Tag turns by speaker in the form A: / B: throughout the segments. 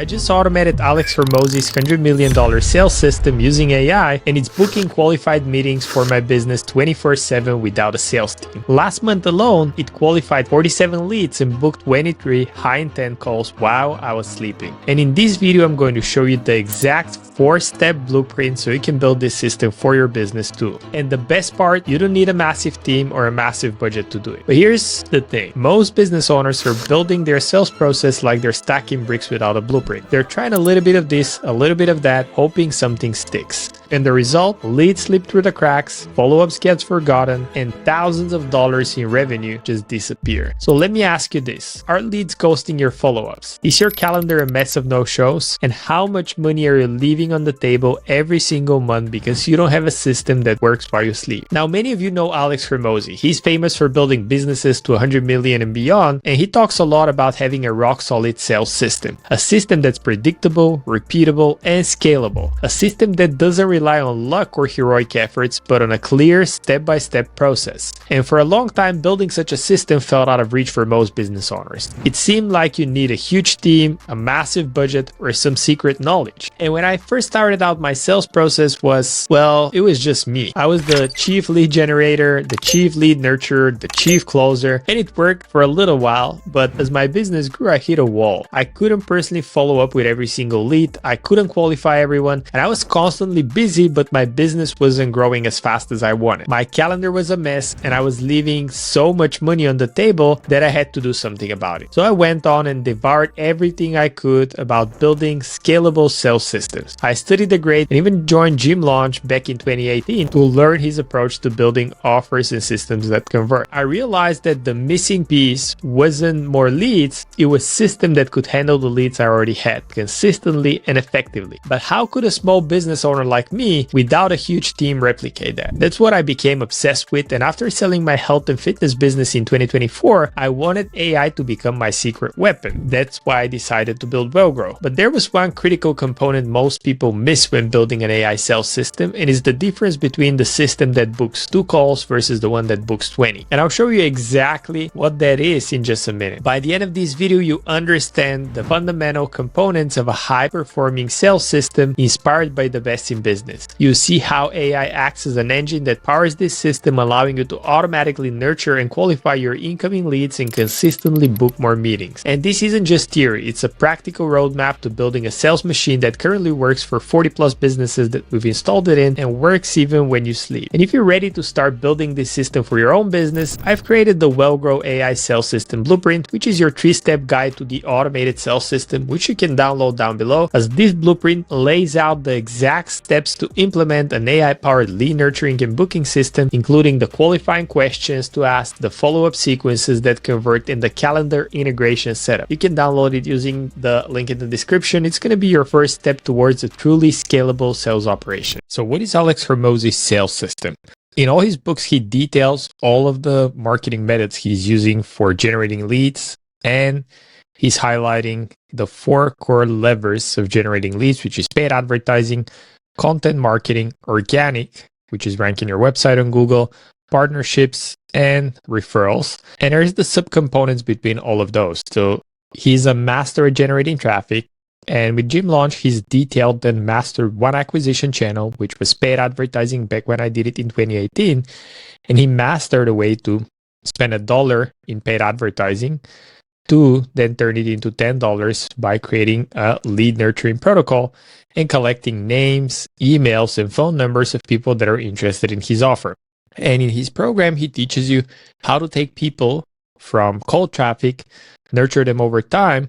A: I just automated Alex Hormozi's $100 million sales system using AI, and it's booking qualified meetings for my business 24/7 without a sales team. Last month alone, it qualified 47 leads and booked 23 high-intent calls while I was sleeping. And in this video, I'm going to show you the exact 4-step blueprint so you can build this system for your business too. And the best part, you don't need a massive team or a massive budget to do it. But here's the thing. Most business owners are building their sales process like they're stacking bricks without a blueprint. They're trying a little bit of this, a little bit of that, hoping something sticks. And the result, leads slip through the cracks, follow-ups gets forgotten, and thousands of dollars in revenue just disappear. So let me ask you this. Are leads ghosting your follow-ups? Is your calendar a mess of no-shows? And how much money are you leaving on the table every single month because you don't have a system that works while you sleep? Now, many of you know Alex Hormozi. He's famous for building businesses to 100 million and beyond, and he talks a lot about having a rock-solid sales system. A system that's predictable, repeatable, and scalable. A system that doesn't rely on luck or heroic efforts, but on a clear step-by-step process. And for a long time, building such a system felt out of reach for most business owners. It seemed like you need a huge team, a massive budget, or some secret knowledge. And when I first started out, my sales process was, well, it was just me. I was the chief lead generator, the chief lead nurturer, the chief closer, and it worked for a little while, but as my business grew, I hit a wall. I couldn't personally follow up with every single lead, I couldn't qualify everyone, and I was constantly busy, but my business wasn't growing as fast as I wanted. My calendar was a mess, and I was leaving so much money on the table that I had to do something about it. So I went on and devoured everything I could about building scalable sales systems. I studied the great and even joined Jim Launch back in 2018 to learn his approach to building offers and systems that convert. I realized that the missing piece wasn't more leads, it was system that could handle the leads I already had consistently and effectively. But how could a small business owner like me without a huge team replicate that? That's what I became obsessed with, and after selling my health and fitness business in 2024, I wanted AI to become my secret weapon. That's why I decided to build WellGrow. But there was one critical component most people miss when building an AI sales system, and it's the difference between the system that books 2 calls versus the one that books 20. And I'll show you exactly what that is in just a minute. By the end of this video, you understand the fundamental components of a high-performing sales system inspired by the best in business. You see how AI acts as an engine that powers this system, allowing you to automatically nurture and qualify your incoming leads and consistently book more meetings. And this isn't just theory, it's a practical roadmap to building a sales machine that currently works for 40+ businesses that we've installed it in and works even when you sleep. And if you're ready to start building this system for your own business, I've created the WellGrow AI Sales System Blueprint, which is your 3-step guide to the automated sales system, which you can download down below, as this blueprint lays out the exact steps to implement an AI-powered lead nurturing and booking system, including the qualifying questions to ask, the follow-up sequences that convert, and the calendar integration setup. You can download it using the link in the description. It's going to be your first step towards a truly scalable sales operation. So what is Alex Hormozi's sales system? In all his books, he details all of the marketing methods he's using for generating leads, and he's highlighting the 4 core levers of generating leads, which is paid advertising, content marketing, organic, which is ranking your website on Google, partnerships, and referrals. And there's the subcomponents between all of those. So he's a master at generating traffic. And with Jim Launch, he's detailed and mastered one acquisition channel, which was paid advertising back when I did it in 2018. And he mastered a way to spend $1 in paid advertising to then turn it into $10 by creating a lead nurturing protocol and collecting names, emails, and phone numbers of people that are interested in his offer. And in his program, he teaches you how to take people from cold traffic, nurture them over time,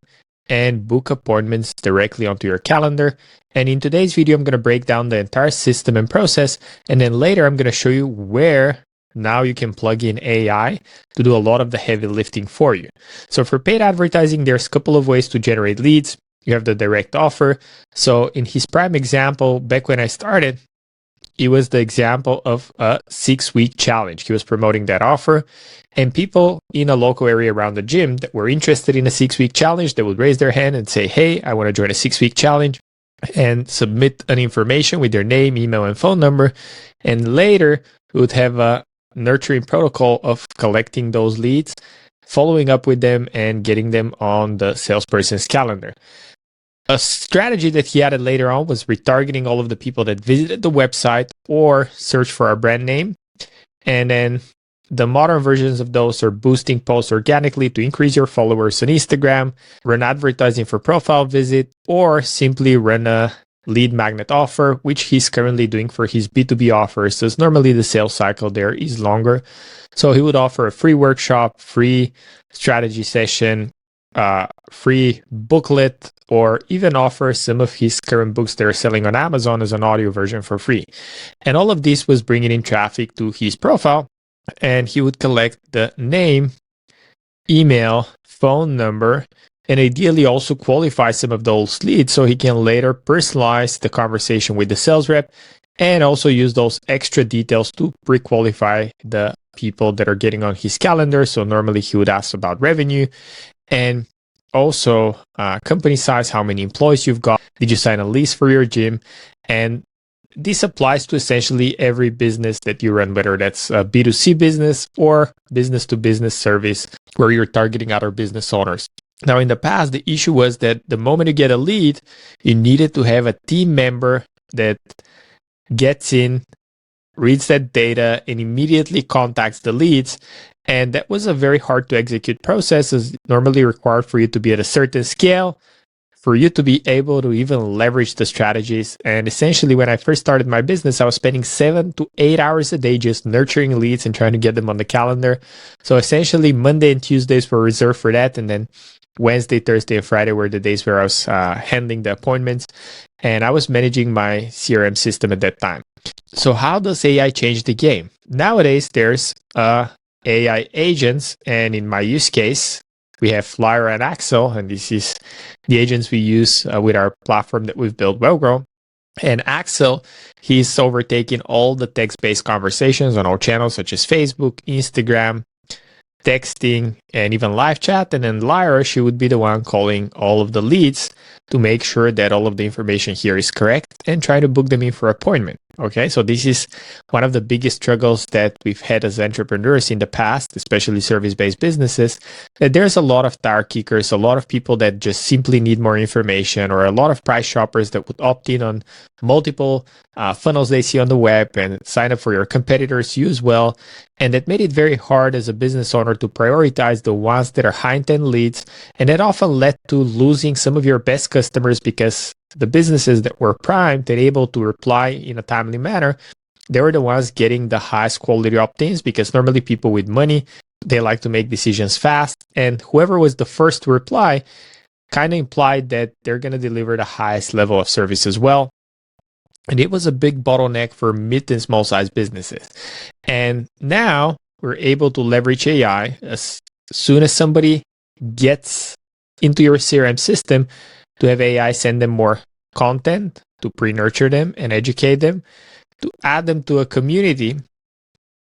A: and book appointments directly onto your calendar. And in today's video, I'm going to break down the entire system and process. And then later, I'm going to show you where now you can plug in AI to do a lot of the heavy lifting for you. So for paid advertising, there's a couple of ways to generate leads. You have the direct offer. So in his prime example, back when I started, it was the example of a 6-week challenge. He was promoting that offer, and people in a local area around the gym that were interested in a 6-week challenge, they would raise their hand and say, hey, I want to join a 6-week challenge, and submit an information with their name, email, and phone number. And later, we would have a nurturing protocol of collecting those leads, following up with them, and getting them on the salesperson's calendar. A strategy that he added later on was retargeting all of the people that visited the website or search for our brand name. And then the modern versions of those are boosting posts organically to increase your followers on Instagram, run advertising for profile visit, or simply run a lead magnet offer, which he's currently doing for his B2B offers. So normally the sales cycle there is longer. So he would offer a free workshop, free strategy session, free booklet, or even offer some of his current books they're selling on Amazon as an audio version for free. And all of this was bringing in traffic to his profile, and he would collect the name, email, phone number, and ideally also qualify some of those leads so he can later personalize the conversation with the sales rep and also use those extra details to pre-qualify the people that are getting on his calendar. So normally he would ask about revenue and also company size, how many employees you've got, did you sign a lease for your gym? And this applies to essentially every business that you run, whether that's a B2C business or business-to-business service where you're targeting other business owners. Now, in the past, the issue was that the moment you get a lead, you needed to have a team member that gets in, reads that data, and immediately contacts the leads. And that was a very hard to execute process, as normally required for you to be at a certain scale, for you to be able to even leverage the strategies. And essentially, when I first started my business, I was spending 7 to 8 hours a day just nurturing leads and trying to get them on the calendar. So essentially, Monday and Tuesdays were reserved for that. And then Wednesday, Thursday, and Friday were the days where I was handling the appointments. And I was managing my CRM system at that time. So how does AI change the game? Nowadays, there's AI agents. And in my use case, we have Lyra and Axel, and this is the agents we use with our platform that we've built, WellGrow. And Axel, he's overtaking all the text-based conversations on all channels such as Facebook, Instagram, texting, and even live chat. And then Lyra, she would be the one calling all of the leads to make sure that all of the information here is correct and try to book them in for appointment. Okay, so this is one of the biggest struggles that we've had as entrepreneurs in the past, especially service-based businesses, that there's a lot of tire kickers, a lot of people that just simply need more information, or a lot of price shoppers that would opt in on multiple funnels they see on the web and sign up for your competitors' you as well. And that made it very hard as a business owner to prioritize the ones that are high-intent leads. And that often led to losing some of your best customers because the businesses that were primed and able to reply in a timely manner, they were the ones getting the highest quality opt-ins, because normally people with money, they like to make decisions fast. And whoever was the first to reply kind of implied that they're going to deliver the highest level of service as well. And it was a big bottleneck for mid and small size businesses. And now we're able to leverage AI as soon as somebody gets into your CRM system to have AI send them more content, to pre-nurture them and educate them, to add them to a community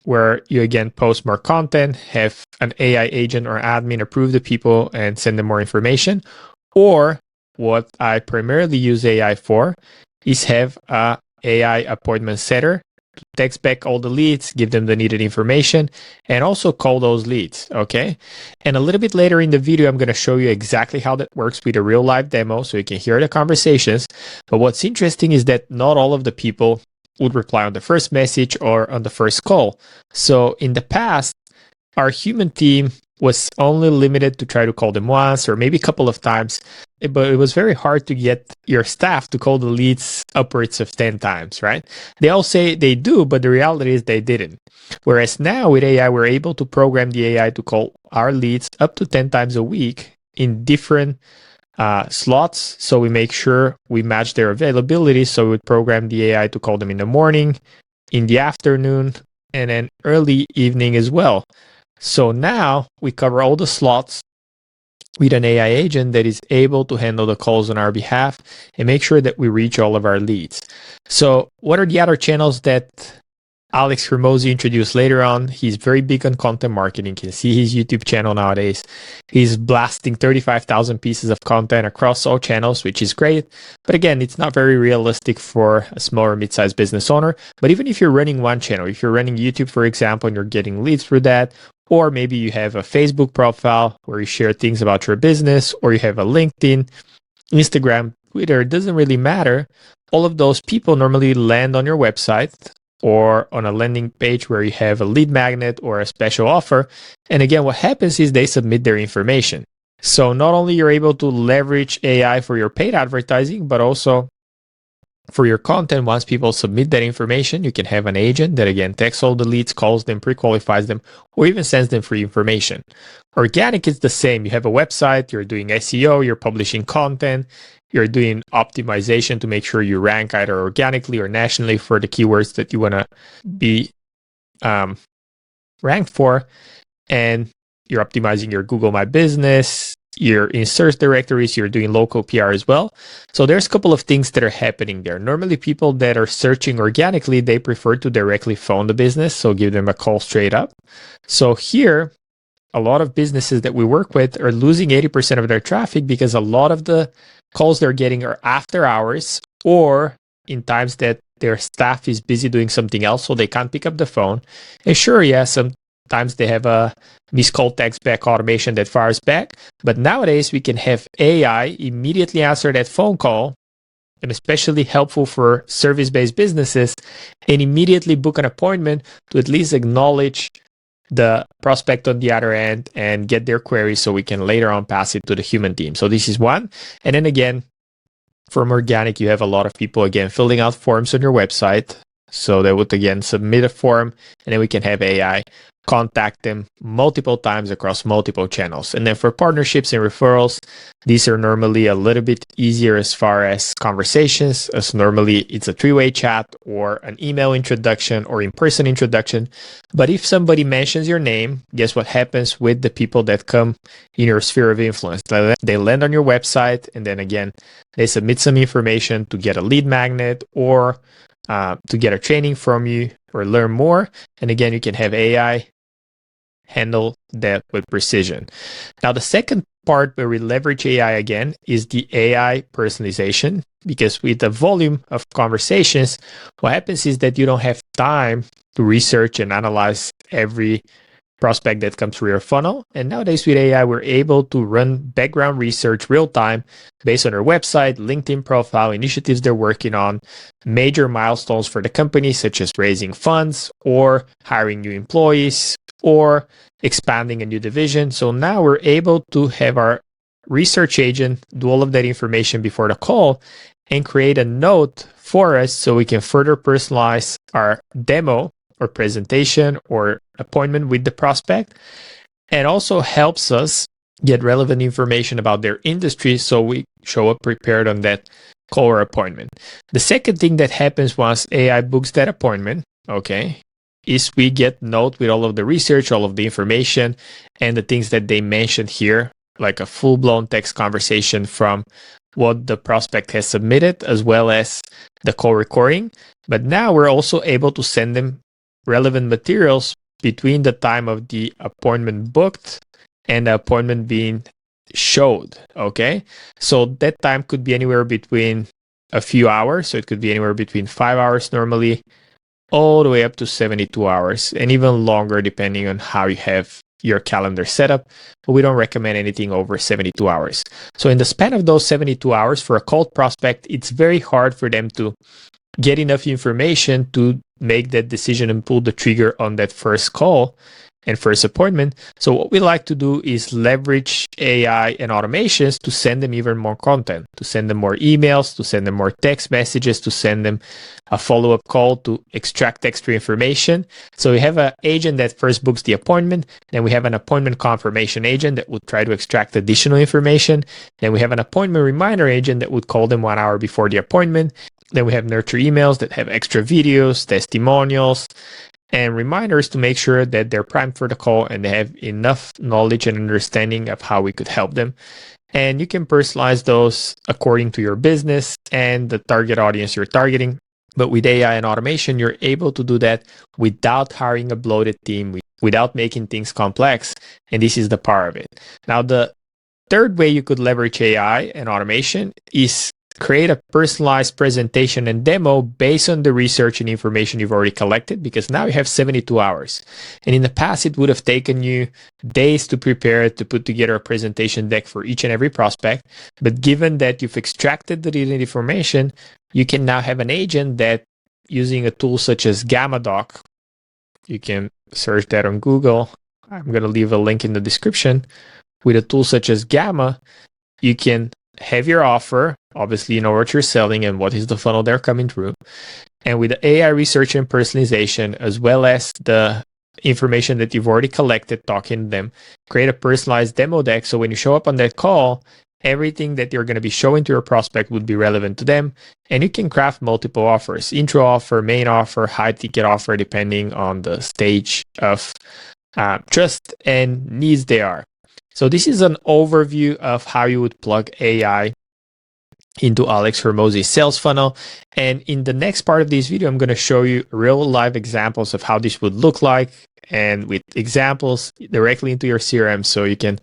A: where you again post more content, have an AI agent or admin approve the people and send them more information. Or what I primarily use AI for is have a AI appointment setter to text back all the leads, give them the needed information, and also call those leads, okay? And a little bit later in the video, I'm going to show you exactly how that works with a real live demo so you can hear the conversations. But what's interesting is that not all of the people would reply on the first message or on the first call. So in the past, our human team was only limited to try to call them once or maybe a couple of times, but it was very hard to get your staff to call the leads upwards of 10 times, right? They all say they do, but the reality is they didn't. Whereas now with AI, we're able to program the AI to call our leads up to 10 times a week in different slots. So we make sure we match their availability. So we would program the AI to call them in the morning, in the afternoon, and then early evening as well. So now we cover all the slots with an AI agent that is able to handle the calls on our behalf and make sure that we reach all of our leads. So what are the other channels that Alex Hormozi introduced later on? He's very big on content marketing. You can see his YouTube channel nowadays. He's blasting 35,000 pieces of content across all channels, which is great. But again, it's not very realistic for a small or mid-sized business owner. But even if you're running one channel, if you're running YouTube, for example, and you're getting leads through that, or maybe you have a Facebook profile where you share things about your business, or you have a LinkedIn, Instagram, Twitter, it doesn't really matter. All of those people normally land on your website or on a landing page where you have a lead magnet or a special offer. And again, what happens is they submit their information. So not only you're able to leverage AI for your paid advertising, but also for your content. Once people submit that information, you can have an agent that again takes all the leads, calls them, pre-qualifies them, or even sends them free information. Organic is the same. You have a website, you're doing SEO, you're publishing content, you're doing optimization to make sure you rank either organically or nationally for the keywords that you want to be ranked for. And you're optimizing your Google My Business, you're in search directories, you're doing local PR as well. So there's a couple of things that are happening there. Normally people that are searching organically, they prefer to directly phone the business, so give them a call straight up. So here, a lot of businesses that we work with are losing 80% of their traffic because a lot of the calls they're getting are after hours or in times that their staff is busy doing something else, so they can't pick up the phone. And sure, yeah, sometimes they have a missed call text back automation that fires back. But nowadays, we can have AI immediately answer that phone call, and especially helpful for service-based businesses, and immediately book an appointment to at least acknowledge the prospect on the other end and get their query so we can later on pass it to the human team. So this is one. And then again, from organic, you have a lot of people, again, filling out forms on your website. So they would, again, submit a form, and then we can have AI contact them multiple times across multiple channels. And then for partnerships and referrals, these are normally a little bit easier as far as conversations, as normally it's a three-way chat or an email introduction or in-person introduction. But if somebody mentions your name, guess what happens with the people that come in your sphere of influence? They land on your website, and then again, they submit some information to get a lead magnet or to get a training from you or learn more. And again, you can have AI handle that with precision. Now, the second part where we leverage AI again is the AI personalization, because with the volume of conversations, what happens is that you don't have time to research and analyze every prospect that comes through your funnel. And nowadays with AI, we're able to run background research real time based on their website, LinkedIn profile, initiatives they're working on, major milestones for the company, such as raising funds or hiring new employees or expanding a new division. So now we're able to have our research agent do all of that information before the call and create a note for us so we can further personalize our demo or presentation or appointment with the prospect, and also helps us get relevant information about their industry so we show up prepared on that call or appointment. The second thing that happens once AI books that appointment, okay, is we get note with all of the research, all of the information, and the things that they mentioned here, like a full-blown text conversation from what the prospect has submitted, as well as the call recording. But now we're also able to send them relevant materials between the time of the appointment booked and the appointment being showed, okay? So that time could be anywhere between a few hours, so it could be anywhere between 5 hours normally, all the way up to 72 hours, and even longer depending on how you have your calendar set up, but we don't recommend anything over 72 hours. So in the span of those 72 hours for a cold prospect, it's very hard for them to get enough information to make that decision and pull the trigger on that first call and first appointment. So what we like to do is leverage AI and automations to send them even more content, to send them more emails, to send them more text messages, to send them a follow-up call to extract extra information. So we have an agent that first books the appointment, then we have an appointment confirmation agent that would try to extract additional information. Then we have an appointment reminder agent that would call them 1 hour before the appointment. Then we have nurture emails that have extra videos, testimonials, and reminders to make sure that they're primed for the call and they have enough knowledge and understanding of how we could help them. And you can personalize those according to your business and the target audience you're targeting. But with AI and automation, you're able to do that without hiring a bloated team, without making things complex. And this is the power of it. Now, the third way you could leverage AI and automation is create a personalized presentation and demo based on the research and information you've already collected, because now you have 72 hours. And in the past, it would have taken you days to prepare to put together a presentation deck for each and every prospect. But given that you've extracted the needed information, you can now have an agent that, using a tool such as GammaDoc, you can search that on Google. I'm going to leave a link in the description. With a tool such as Gamma, you can have your offer. Obviously, you know what you're selling and what is the funnel they're coming through. And with the AI research and personalization, as well as the information that you've already collected, talking to them, create a personalized demo deck. So when you show up on that call, everything that you're going to be showing to your prospect would be relevant to them. And you can craft multiple offers: intro offer, main offer, high ticket offer, depending on the stage of trust and needs they are. So this is an overview of how you would plug AI into Alex Hormozi's sales funnel. And in the next part of this video, I'm going to show you real live examples of how this would look like, and with examples directly into your CRM so you can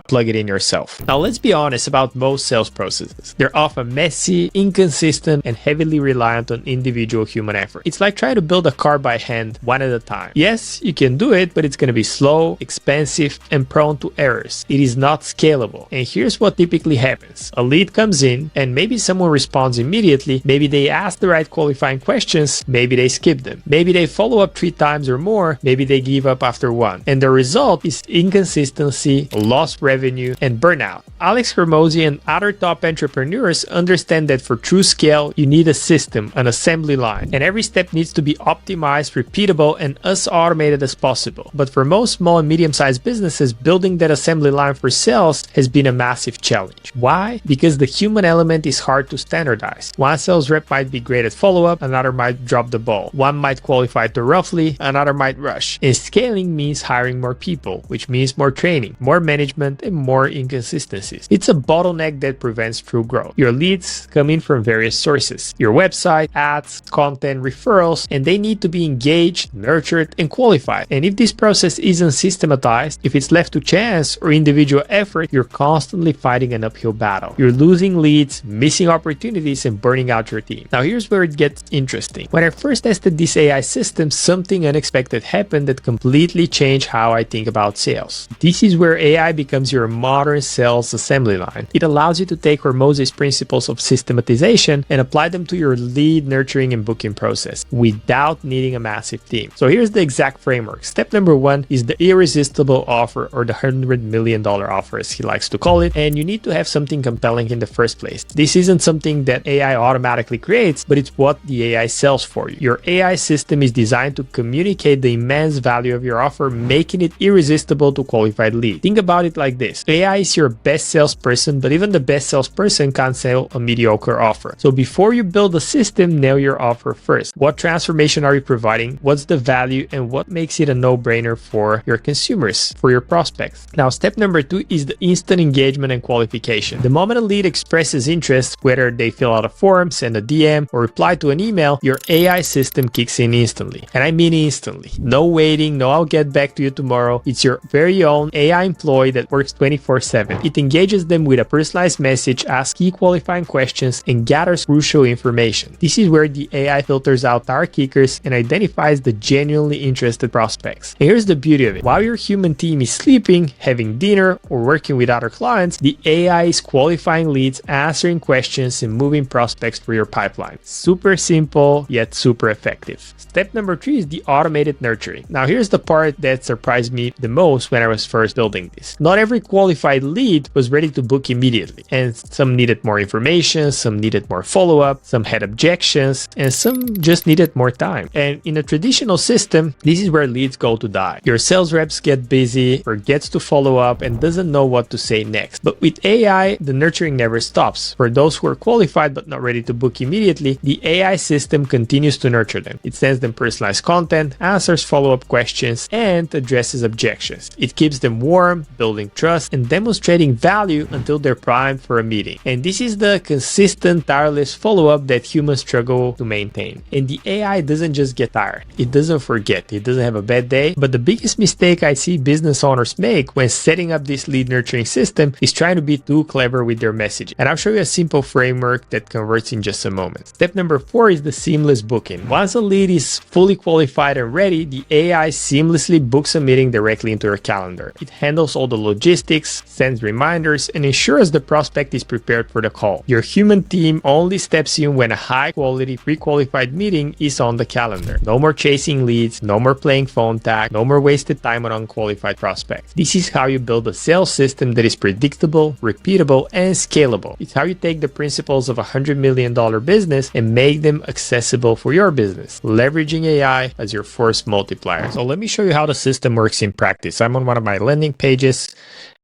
A: plug it in yourself. Now, let's be honest about most sales processes. They're often messy, inconsistent, and heavily reliant on individual human effort. It's like trying to build a car by hand, one at a time. Yes, you can do it, but it's going to be slow, expensive, and prone to errors. It is not scalable. And here's what typically happens. A lead comes in, and maybe someone responds immediately. Maybe they ask the right qualifying questions. Maybe they skip them. Maybe they follow up 3 times or more. Maybe they give up after 1. And the result is inconsistency, lost revenue, and burnout. Alex Hormozi and other top entrepreneurs understand that for true scale, you need a system, an assembly line, and every step needs to be optimized, repeatable, and as automated as possible. But for most small and medium-sized businesses, building that assembly line for sales has been a massive challenge. Why? Because the human element is hard to standardize. One sales rep might be great at follow-up, another might drop the ball. One might qualify too roughly, another might rush. And scaling means hiring more people, which means more training, more management, and more inconsistencies. It's a bottleneck that prevents true growth. Your leads come in from various sources: your website, ads, content, referrals, and they need to be engaged, nurtured, and qualified. And if this process isn't systematized, if it's left to chance or individual effort, you're constantly fighting an uphill battle. You're losing leads, missing opportunities, and burning out your team. Now, here's where it gets interesting. When I first tested this AI system, something unexpected happened that completely changed how I think about sales. This is where AI becomes your modern sales assembly line. It allows you to take Hormozi's principles of systematization and apply them to your lead nurturing and booking process without needing a massive team. So here's the exact framework. Step number 1 is the irresistible offer, or the $100 million offer as he likes to call it. And you need to have something compelling in the first place. This isn't something that AI automatically creates, but it's what the AI sells for you. Your AI system is designed to communicate the immense value of your offer, making it irresistible to qualified leads. Think about it like this. AI is your best salesperson, but even the best salesperson can't sell a mediocre offer. So before you build a system, nail your offer first. What transformation are you providing? What's the value? And what makes it a no-brainer for your consumers, for your prospects? Now, step number 2 is the instant engagement and qualification. The moment a lead expresses interest, whether they fill out a form, send a DM, or reply to an email, your AI system kicks in instantly. And I mean instantly. No waiting, no I'll get back to you tomorrow. It's your very own AI employee that works 24/7. It engages them with a personalized message, asks key qualifying questions, and gathers crucial information. This is where the AI filters out tire kickers and identifies the genuinely interested prospects. And here's the beauty of it. While your human team is sleeping, having dinner, or working with other clients, the AI is qualifying leads, answering questions, and moving prospects through your pipeline. Super simple, yet super effective. Step number 3 is the automated nurturing. Now, here's the part that surprised me the most when I was first building this. Not every qualified lead was ready to book immediately, and some needed more information, some needed more follow-up, some had objections, and some just needed more time. And in a traditional system, this is where leads go to die. Your sales reps get busy, forgets to follow up, and doesn't know what to say next. But with AI, the nurturing never stops. For those who are qualified but not ready to book immediately, the AI system continues to nurture them. It sends them personalized content, answers follow-up follow-up questions, and addresses objections. It keeps them warm, building trust, and demonstrating value until they're primed for a meeting. And this is the consistent, tireless follow-up that humans struggle to maintain. And the AI doesn't just get tired. It doesn't forget. It doesn't have a bad day. But the biggest mistake I see business owners make when setting up this lead nurturing system is trying to be too clever with their message. And I'll show you a simple framework that converts in just a moment. Step number 4 is the seamless booking. Once a lead is fully qualified and ready, the AI seamlessly books a meeting directly into your calendar. It handles all the logistics, sends reminders, and ensures the prospect is prepared for the call. Your human team only steps in when a high-quality, pre-qualified meeting is on the calendar. No more chasing leads, no more playing phone tag, no more wasted time on unqualified prospects. This is how you build a sales system that is predictable, repeatable, and scalable. It's how you take the principles of a $100 million business and make them accessible for your business, leveraging AI as your force multiplier. So let me show you how the system works in practice. I'm on one of my landing pages,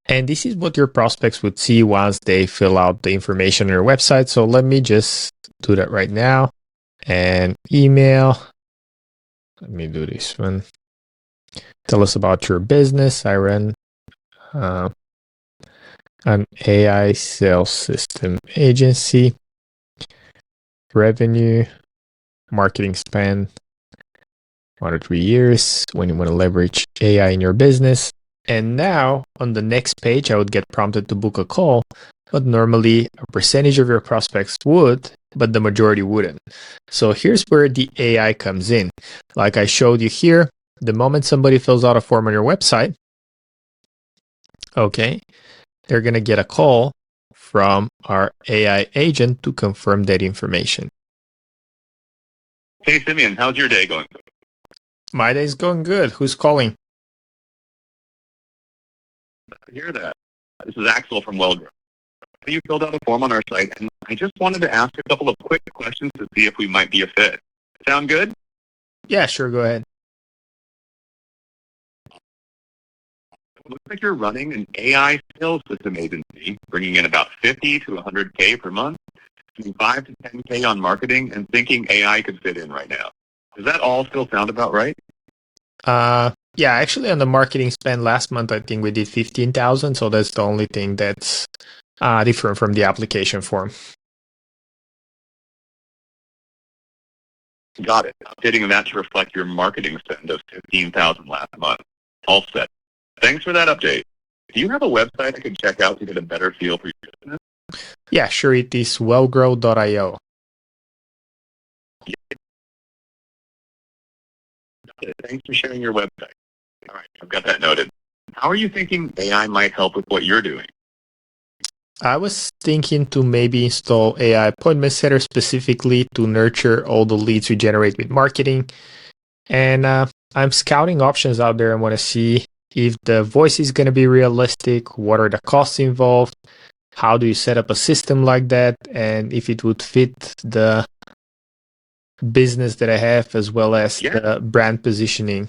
A: and this is what your prospects would see once they fill out the information on your website. So let me just do that right now. And email. Let me do this one. Tell us about your business. I run an AI sales system agency. Revenue, marketing spend, 1 to 3 years when you want to leverage AI in your business. And now on the next page, I would get prompted to book a call, but normally a percentage of your prospects would, but the majority wouldn't. So here's where the AI comes in. Like I showed you here, the moment somebody fills out a form on your website, okay, they're going to get a call from our AI agent to confirm that information.
B: Hey, Simeon, how's your day going?
A: My day's going good. Who's calling?
B: I hear that. This is Axel from WellGrow. You filled out a form on our site, and I just wanted to ask a couple of quick questions to see if we might be a fit. Sound good?
A: Yeah, sure. Go ahead.
B: It looks like you're running an AI sales system agency, bringing in about 50 to 100K per month, spending 5 to 10K on marketing, and thinking AI could fit in right now. Does that all still sound about right?
A: Yeah, actually on the marketing spend last month, I think we did 15,000. So that's the only thing that's different from the application form.
B: Got it. Updating that to reflect your marketing spend of 15,000 last month. All set. Thanks for that update. Do you have a website I could check out to get a better feel for your business?
A: Yeah, sure. It is wellgrow.io.
B: Thanks for sharing your website. All right, I've got that noted. How are you thinking AI might help with what you're doing?
A: I was thinking to maybe install AI appointment setter specifically to nurture all the leads we generate with marketing. And I'm scouting options out there and want to see if the voice is going to be realistic, what are the costs involved, how do you set up a system like that, and if it would fit the business that I have as well as the brand positioning.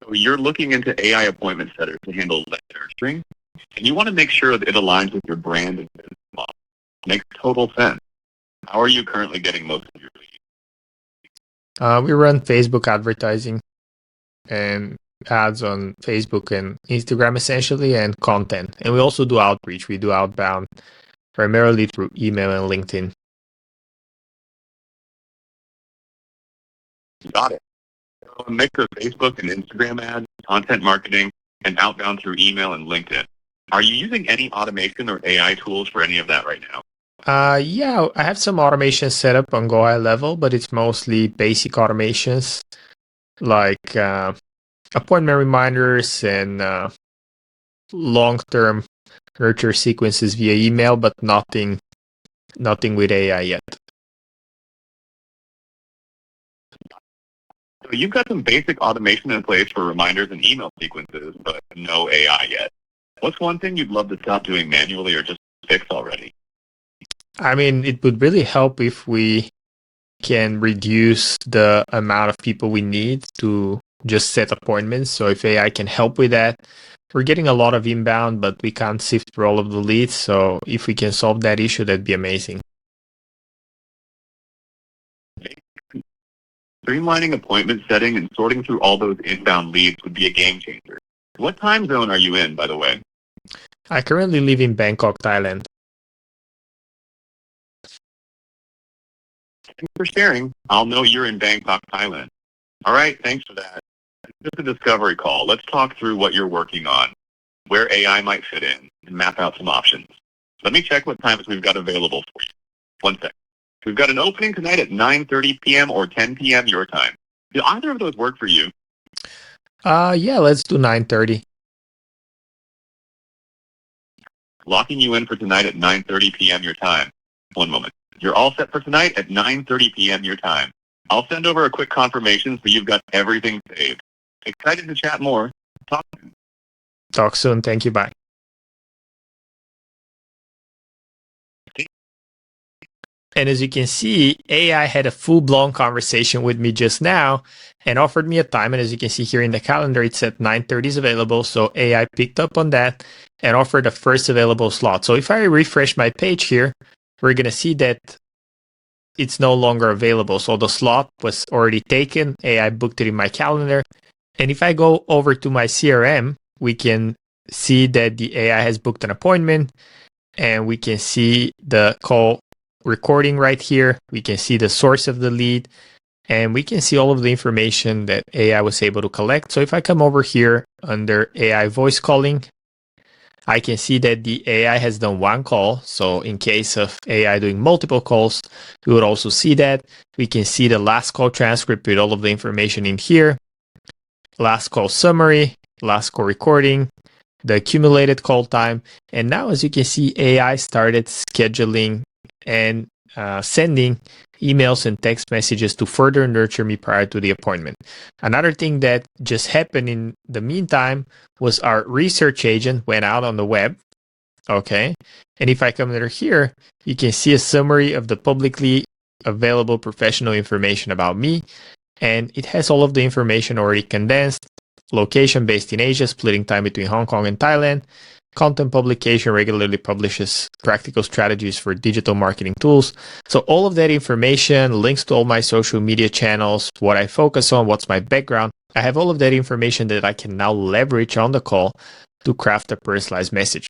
B: So you're looking into AI appointment setters to handle lead nurturing, and you want to make sure that it aligns with your brand and business model. Makes total sense. How are you currently getting most of your leads?
A: We run Facebook advertising and ads on Facebook and Instagram essentially, and content. And we also do outreach. We do outbound primarily through email and LinkedIn.
B: Got it. So a mix of Facebook and Instagram ads, content marketing, and outbound through email and LinkedIn. Are you using any automation or AI tools for any of that right now?
A: Yeah, I have some automation set up on Go High level, but it's mostly basic automations like appointment reminders and long-term nurture sequences via email, but nothing with AI yet.
B: So you've got some basic automation in place for reminders and email sequences, but no AI yet. What's one thing you'd love to stop doing manually or just fix already?
A: I mean, it would really help if we can reduce the amount of people we need to just set appointments. So if AI can help with that, we're getting a lot of inbound, but we can't sift through all of the leads. So if we can solve that issue, that'd be amazing.
B: Streamlining appointment setting and sorting through all those inbound leads would be a game changer. What time zone are you in, by the way?
A: I currently live in Bangkok, Thailand.
B: Thanks for sharing. I'll know you're in Bangkok, Thailand. All right, thanks for that. Just a discovery call. Let's talk through what you're working on, where AI might fit in, and map out some options. Let me check what times we've got available for you. One sec. We've got an opening tonight at 9:30 p.m. or 10 p.m. your time. Do either of those work for you?
A: Yeah, let's do 9:30.
B: Locking you in for tonight at 9:30 p.m. your time. One moment. You're all set for tonight at 9:30 p.m. your time. I'll send over a quick confirmation so you've got everything saved. Excited to chat more. Talk soon.
A: Talk soon. Thank you. Bye. And as you can see, AI had a full-blown conversation with me just now and offered me a time. And as you can see here in the calendar, it said 9:30 is available. So AI picked up on that and offered the first available slot. So if I refresh my page here, we're going to see that it's no longer available. So the slot was already taken. AI booked it in my calendar. And if I go over to my CRM, we can see that the AI has booked an appointment, and we can see the call recording right here. We can see the source of the lead, and we can see all of the information that AI was able to collect. So if I come over here under AI voice calling, I can see that the AI has done one call. So in case of AI doing multiple calls, we would also see that. We can see the last call transcript with all of the information in here, last call summary, last call recording, the accumulated call time. And now, as you can see, AI started scheduling and sending emails and text messages to further nurture me prior to the appointment. Another thing that just happened in the meantime was our research agent went out on the web. Okay. And if I come under here, you can see a summary of the publicly available professional information about me. And it has all of the information already condensed. Location based in Asia, splitting time between Hong Kong and Thailand. Content publication regularly publishes practical strategies for digital marketing tools. So all of that information, links to all my social media channels, what I focus on, what's my background. I have all of that information that I can now leverage on the call to craft a personalized message.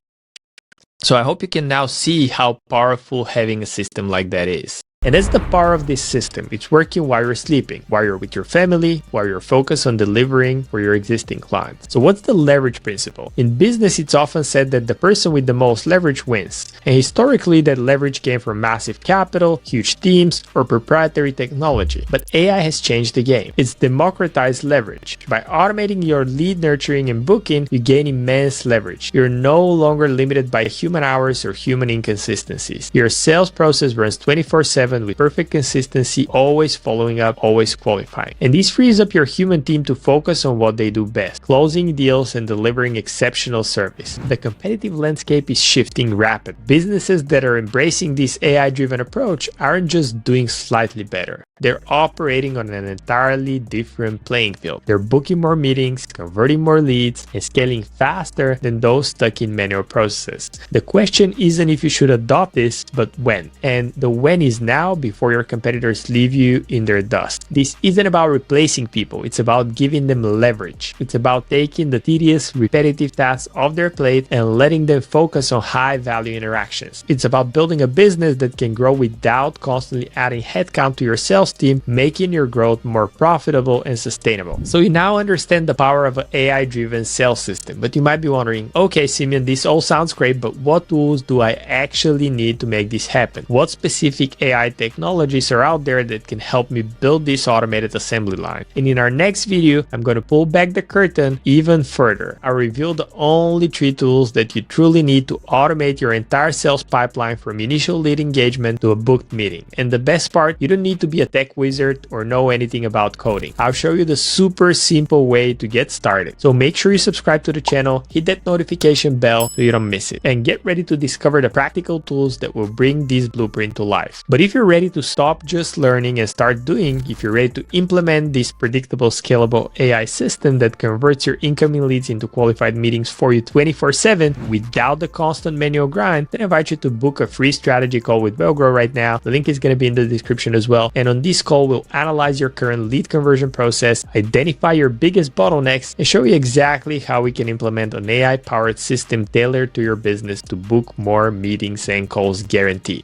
A: So I hope you can now see how powerful having a system like that is. And that's the power of this system. It's working while you're sleeping, while you're with your family, while you're focused on delivering for your existing clients. So what's the leverage principle? In business, it's often said that the person with the most leverage wins. And historically, that leverage came from massive capital, huge teams, or proprietary technology. But AI has changed the game. It's democratized leverage. By automating your lead nurturing and booking, you gain immense leverage. You're no longer limited by human hours or human inconsistencies. Your sales process runs 24/7 with perfect consistency, always following up, always qualifying. And this frees up your human team to focus on what they do best, closing deals and delivering exceptional service. The competitive landscape is shifting rapidly. Businesses that are embracing this AI-driven approach aren't just doing slightly better. They're operating on an entirely different playing field. They're booking more meetings, converting more leads, and scaling faster than those stuck in manual processes. The question isn't if you should adopt this, but when. And the when is now, before your competitors leave you in their dust. This isn't about replacing people. It's about giving them leverage. It's about taking the tedious, repetitive tasks off their plate and letting them focus on high-value interactions. It's about building a business that can grow without constantly adding headcount to your sales team, making your growth more profitable and sustainable. So you now understand the power of an AI-driven sales system, but you might be wondering, okay, Simeon, this all sounds great, but what tools do I actually need to make this happen? What specific AI technologies are out there that can help me build this automated assembly line? And in our next video, I'm going to pull back the curtain even further. I'll reveal the only 3 tools that you truly need to automate your entire sales pipeline from initial lead engagement to a booked meeting. And the best part, you don't need to be a tech wizard or know anything about coding. I'll show you the super simple way to get started. So make sure you subscribe to the channel, hit that notification bell so you don't miss it, and get ready to discover the practical tools that will bring this blueprint to life. But if you're you're ready to stop just learning and start doing, if you're ready to implement this predictable, scalable AI system that converts your incoming leads into qualified meetings for you 24/7 without the constant manual grind, then I invite you to book a free strategy call with WellGrow right now. The link is going to be in the description as well. And on this call, we'll analyze your current lead conversion process, identify your biggest bottlenecks, and show you exactly how we can implement an AI-powered system tailored to your business to book more meetings and calls guaranteed.